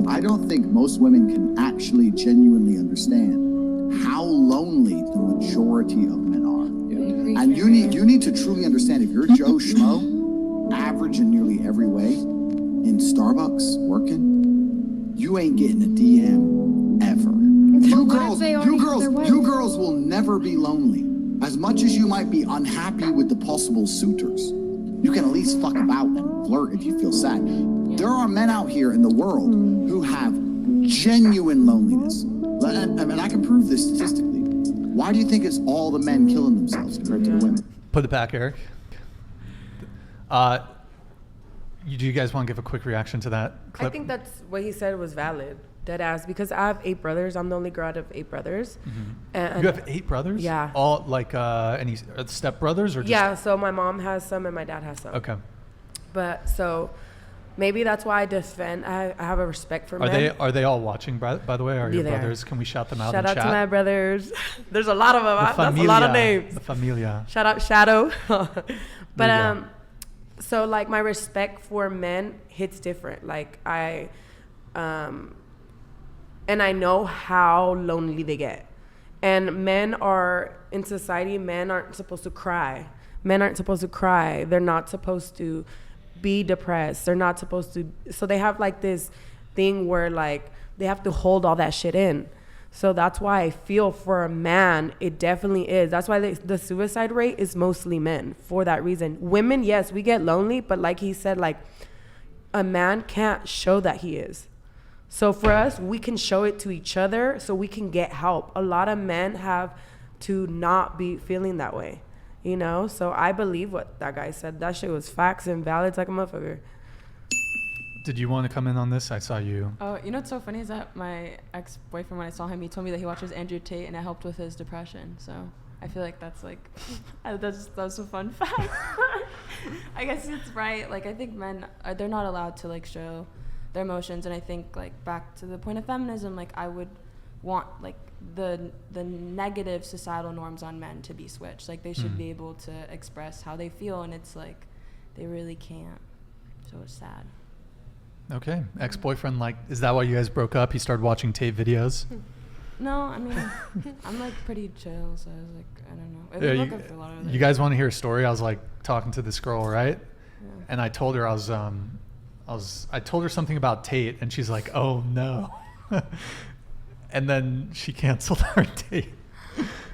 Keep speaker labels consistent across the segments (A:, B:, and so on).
A: I don't think most women can actually genuinely understand how lonely the majority of men are. Yeah. And you need to truly understand, if you're Joe Schmo, average in nearly every way, in Starbucks working, you ain't getting a DM ever. You girls will never be lonely. As much as you might be unhappy with the possible suitors, you can at least fuck about and flirt if you feel sad. There are men out here in the world who have genuine loneliness. And I can prove this statistically. Why do you think it's all the men killing themselves compared to the women?
B: Put it back, Eric. Do you guys want to give a quick reaction to that clip?
C: I think that's what he said was valid. Dead ass, because I have 8 brothers. I'm the only girl out of 8 brothers.
B: Mm-hmm. And you have 8 brothers?
C: Yeah.
B: All like any step brothers or just?
C: Yeah. So my mom has some and my dad has some.
B: Okay.
C: But so maybe that's why I defend. I have a respect for men.
B: Are they all watching? By the way, are your brothers? Can we shout them out?
C: Shout
B: in
C: out
B: chat?
C: to my brothers. There's a lot of them. That's a lot of names.
B: The familia.
C: Shout out Shadow. But so like my respect for men hits different. Like and I know how lonely they get. And men are, in society, men aren't supposed to cry. Men aren't supposed to cry. They're not supposed to be depressed. They're not supposed to, so they have like this thing where like they have to hold all that shit in. So that's why I feel for a man, it definitely is. That's why the suicide rate is mostly men, for that reason. Women, yes, we get lonely, but like he said, like a man can't show that he is. So for us, we can show it to each other so we can get help. A lot of men have to not be feeling that way, you know? So I believe what that guy said. That shit was facts and valid like a motherfucker.
B: Did you want to come in on this? I saw you.
D: Oh, you know what's so funny is that my ex-boyfriend, when I saw him, he told me that he watches Andrew Tate and it helped with his depression. So I feel like that's like, that's a fun fact. I guess it's right. Like I think men, they're not allowed to like show their emotions, and I think like back to the point of feminism, like I would want like the negative societal norms on men to be switched. Like they should be able to express how they feel, and it's like they really can't. So it's sad.
B: Okay, ex-boyfriend, like, is that why you guys broke up? He started watching Tate videos?
D: No, I mean, I'm like pretty chill, so I was like, I don't know.
B: You guys want to hear a story? I was like talking to this girl, right?
D: Yeah.
B: And I told her I told her something about Tate, and she's like, "Oh no," and then she canceled our date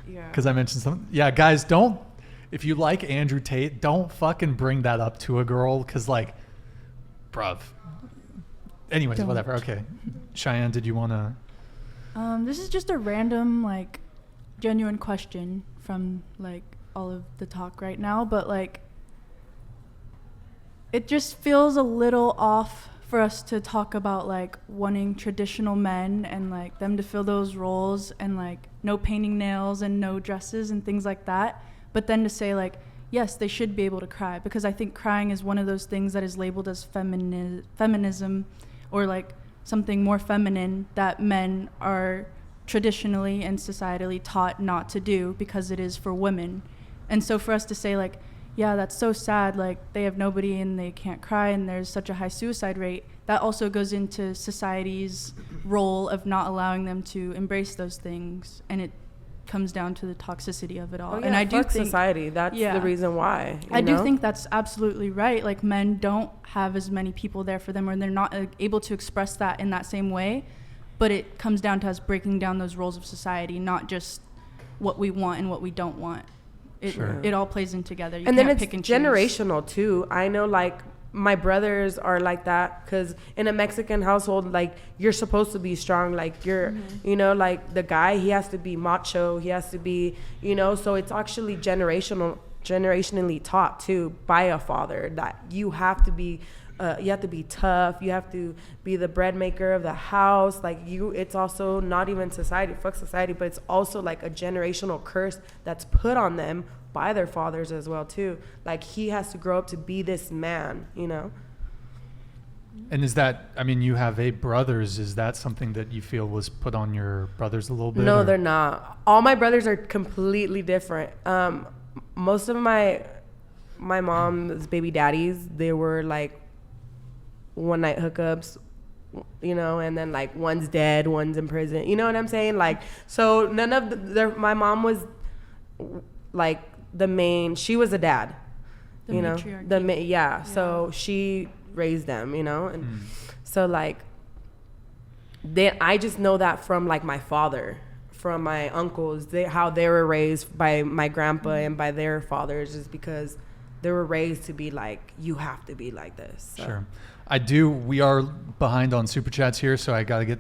B: because I mentioned something. Yeah, guys, don't. If you like Andrew Tate, don't fucking bring that up to a girl, because like, bruv. Anyways, whatever. Okay, Cheyenne, did you want to?
E: This is just a random, like, genuine question from like all of the talk right now, but like, it just feels a little off for us to talk about like wanting traditional men and like them to fill those roles and like no painting nails and no dresses and things like that. But then to say like, yes, they should be able to cry, because I think crying is one of those things that is labeled as feminism or like something more feminine that men are traditionally and societally taught not to do because it is for women. And so for us to say like, yeah, that's so sad, like they have nobody and they can't cry and there's such a high suicide rate, that also goes into society's role of not allowing them to embrace those things, and it comes down to the toxicity of it all.
C: Oh, yeah,
E: and I do think
C: society, that's the reason why.
E: I do think that's absolutely right. Like men don't have as many people there for them, or they're not able to express that in that same way, but it comes down to us breaking down those roles of society, not just what we want and what we don't want. It all plays in together. You
C: and
E: can't
C: then it's
E: pick and choose.
C: generational too. I know like my brothers are like that, because in a Mexican household, like you're supposed to be strong, like you're you know, like the guy, he has to be macho, he has to be, you know, so it's actually generationally taught too by a father that you have to be tough, you have to be the bread maker of the house. Like it's also not even society, fuck society, but it's also like a generational curse that's put on them by their fathers as well too. Like he has to grow up to be this man, you know.
B: And is that, I mean, you have 8 brothers, is that something that you feel was put on your brothers a little bit?
C: No, they're not. All my brothers are completely different. Most of my mom's baby daddies, they were like one night hookups, you know, and then like one's dead, one's in prison. You know what I'm saying? Like, so none of my mom was like the main. She was a dad.
E: The
C: you know,
E: matriarchy.
C: yeah. So she raised them. You know, and so like. Then I just know that from like my father, from my uncles, how they were raised by my grandpa and by their fathers, just because they were raised to be like, you have to be like this. So.
B: Sure. We are behind on super chats here, so I got to get